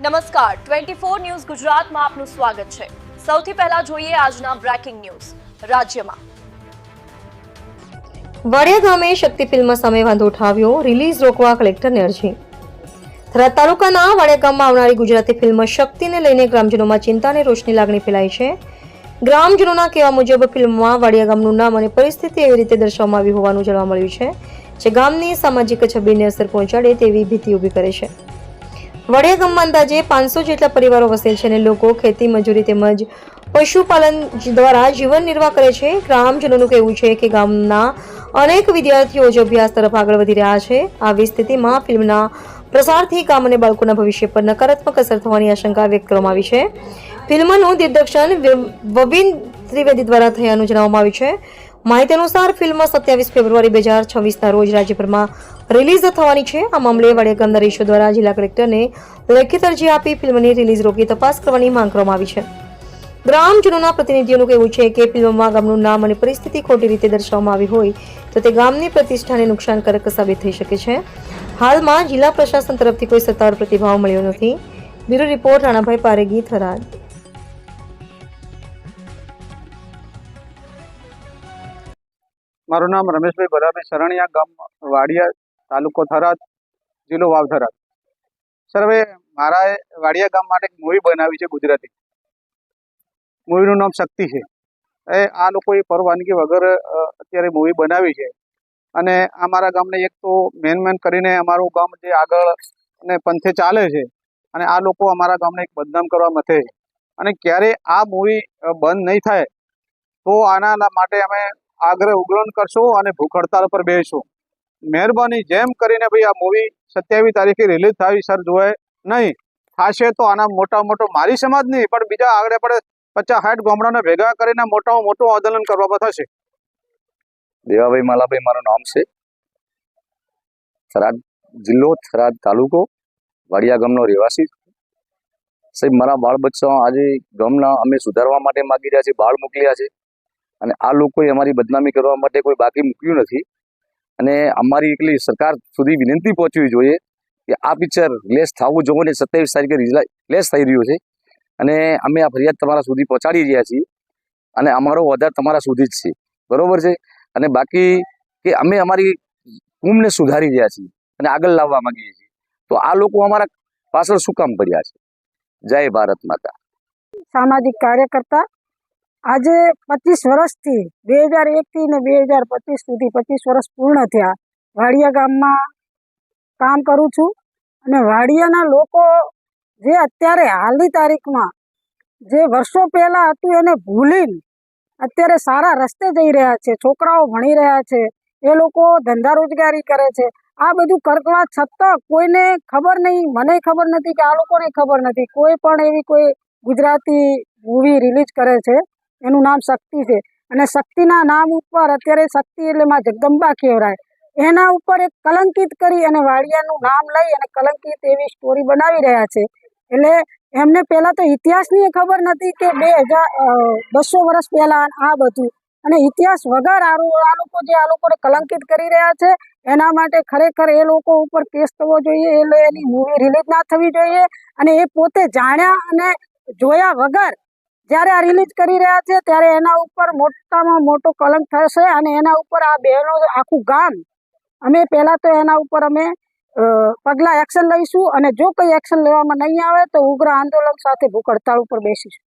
નમસ્કાર 24 ન્યૂઝ ગુજરાતમાં આપનું સ્વાગત છે। સૌથી પહેલા જોઈએ આજના બ્રેકિંગ ન્યૂઝ। રાજ્યમાં વાડિયા ગામે શક્તિ ફિલ્મ સામે વાંધો ઉઠાવ્યો, રિલીઝ રોકવા કલેક્ટરને અરજી। થરાદ તાલુકાના વાડિયા ગામમાં આવનારી ગુજરાતી ફિલ્મ શક્તિને લઈને ગ્રામજનોમાં ચિંતા અને રોષની લાગણી ફેલાઈ છે। ગ્રામજનોના કહેવા મુજબ ફિલ્મમાં વાડિયા ગામનું નામ અને પરિસ્થિતિ એવી રીતે દર્શાવવામાં આવી હોવાનું જાણવા મળ્યું છે જે ગામની સામાજિક છબીને અસર પહોંચાડે તેવી ભીતિ ઊભી કરે છે। વાડિયા ગામમાં અંદાજે 500 જેટલા પરિવારો વસે છે અને લોકો ખેતી મજૂરી તેમજ પશુપાલન દ્વારા જીવન નિર્વાહ કરે છે। ગ્રામજનોનું કહેવું છે કે ગામના અનેક વિદ્યાર્થીઓ જ અભ્યાસ તરફ આગળ વધી રહ્યા છે। આવી સ્થિતિમાં ફિલ્મના પ્રસારથી ગામ અને બાળકોના ભવિષ્ય પર નકારાત્મક અસર થવાની આશંકા વ્યક્ત કરવામાં આવી છે। ફિલ્મનું દિગ્દર્શન વબીન ત્રિવેદી દ્વારા થયાનું જણાવવામાં આવ્યું છે। માહિતી અનુસાર ફિલ્મ 27 ફેબ્રુઆરી 2026ના રોજ રાજ્યભરમાં રિલીઝ થવાની છે। આ મામલે વાડિયા ગામના રહીશો દ્વારા જિલ્લા કલેક્ટરને લેખિત અરજી આપી ફિલ્મની રિલીઝ રોકી તપાસ કરવાની માંગ કરવામાં આવી છે। ગ્રામજનોના પ્રતિનિધિઓનું કહેવું છે કે ફિલ્મમાં ગામનું નામ અને પરિસ્થિતિ ખોટી રીતે દર્શાવવામાં આવી હોય તો તે ગામની પ્રતિષ્ઠાને નુકસાનકારક સાબિત થઈ શકે છે। હાલમાં જિલ્લા પ્રશાસન તરફથી કોઈ સત્તાવાર પ્રતિભાવ મળ્યો નથી। Bureau report Ranabhai Paregi, Tharad. મારું નામ રમેશભાઈ ભરાભાઈ સરણિયા, ગામ વાડિયા, તાલુકો થરાદ, જિલ્લો વાવ થરાદ। સર, હવે મારા વાડિયા ગામ માટે એક મૂવી બનાવી છે ગુજરાતી। મૂવીનું નામ શક્તિ છે। આ લોકોએ પરવાનગી વગર અત્યારે મૂવી બનાવી છે અને અમારા ગામને એક તો મેન કરીને અમારું ગામ જે આગળ અને પંથે ચાલે છે અને આ લોકો અમારા ગામને એક બદનામ કરવા મથે છે અને ક્યારે આ મૂવી બંધ નહીં થાય તો આના માટે અમે આગ્રહ ઉગ્રહણ કરશો અને ભૂખ હડતાલ પર બેસશો। મહેરબાની જેમ કરીને ભાઈ આ મૂવી 27 તારીખે રિલીઝ થાય સર, જોવે નહીં થશે તો આના મોટો મારી સમાજ નહીં પણ બીજા આગળ પડે 50-60 ગામડાને ભેગા કરીને મોટામાં મોટું આંદોલન કરવામાં થશે। દેવાભાઈ માલાભાઈ મારું નામ છે। થરાદ જિલ્લો, થરાદ તાલુકો, વાડિયા ગામનો રહેવાસી। સાહેબ, મારા બાળ બચ્ચા આજે ગામના અમે સુધારવા માટે માગી રહ્યા છીએ, બાળ મોકલ્યા છે અને આ લોકોએ અમારી બદનામી કરવા માટે કોઈ બાકી મૂક્યું નથી અને અમારી એટલી સરકાર સુધી વિનંતી પહોંચવી જોઈએ કે આ પિક્ચર રિલીઝ થવું જોઈએ ને 27 તારીખે રિલીઝ થઈ રહ્યું છે અને અમે આ ફરિયાદ તમારા સુધી પહોંચાડી રહ્યા છીએ અને અમારો વધાર તમારા સુધી જ છે, બરોબર છે। અને બાકી કે અમે અમારી કુમને સુધારી રહ્યા છીએ અને આગળ લાવવા માંગીએ છીએ તો આ લોકો અમારા પાછળ શું કામ કર્યા છે? જય ભારત માતા। સામાજિક કાર્યકર્તા આજે 25 વર્ષથી 2001 થી ને 2025 સુધી 25 વર્ષ પૂર્ણ થયા વાડિયા ગામમાં કામ કરું છું અને વાડિયાના લોકો જે અત્યારે હાલની તારીખમાં જે વર્ષો પહેલા હતું એને ભૂલીને અત્યારે સારા રસ્તે જઈ રહ્યા છે, છોકરાઓ ભણી રહ્યા છે, એ લોકો ધંધા રોજગારી કરે છે। આ બધું કરવા છતાં કોઈને ખબર નહીં, મને ખબર નથી કે આ લોકોને ખબર નથી, કોઈ પણ એવી કોઈ ગુજરાતી મૂવી રિલીઝ કરે છે, એનું નામ શક્તિ છે અને શક્તિના નામ ઉપર અત્યારે શક્તિ એટલે માં જગદંબા કહેવાય, એના ઉપર એક કલંકિત કરી અને વાડિયાનું નામ લઈ અને કલંકિત એવી સ્ટોરી બનાવી રહ્યા છે। એટલે એમને પહેલા તો ઇતિહાસની ખબર નથી કે 200 વર્ષ પહેલા આ બધું અને ઇતિહાસ વગર આ લોકોને કલંકિત કરી રહ્યા છે। એના માટે ખરેખર એ લોકો ઉપર કેસ થવો જોઈએ, એટલે એની મૂવી રિલીઝ ના થવી જોઈએ અને એ પોતે જાણ્યા અને જોયા વગર જ્યારે આ રિલીઝ કરી રહ્યા છે ત્યારે એના ઉપર મોટામાં મોટો કલંક થશે અને એના ઉપર આ બહેનો આખું ગામ અમે પહેલાં તો એના ઉપર અમે પગલાં એક્શન લઈશું અને જો કોઈ એક્શન લેવામાં નહીં આવે તો ઉગ્ર આંદોલન સાથે ભૂખ હડતાળ ઉપર બેસીશું।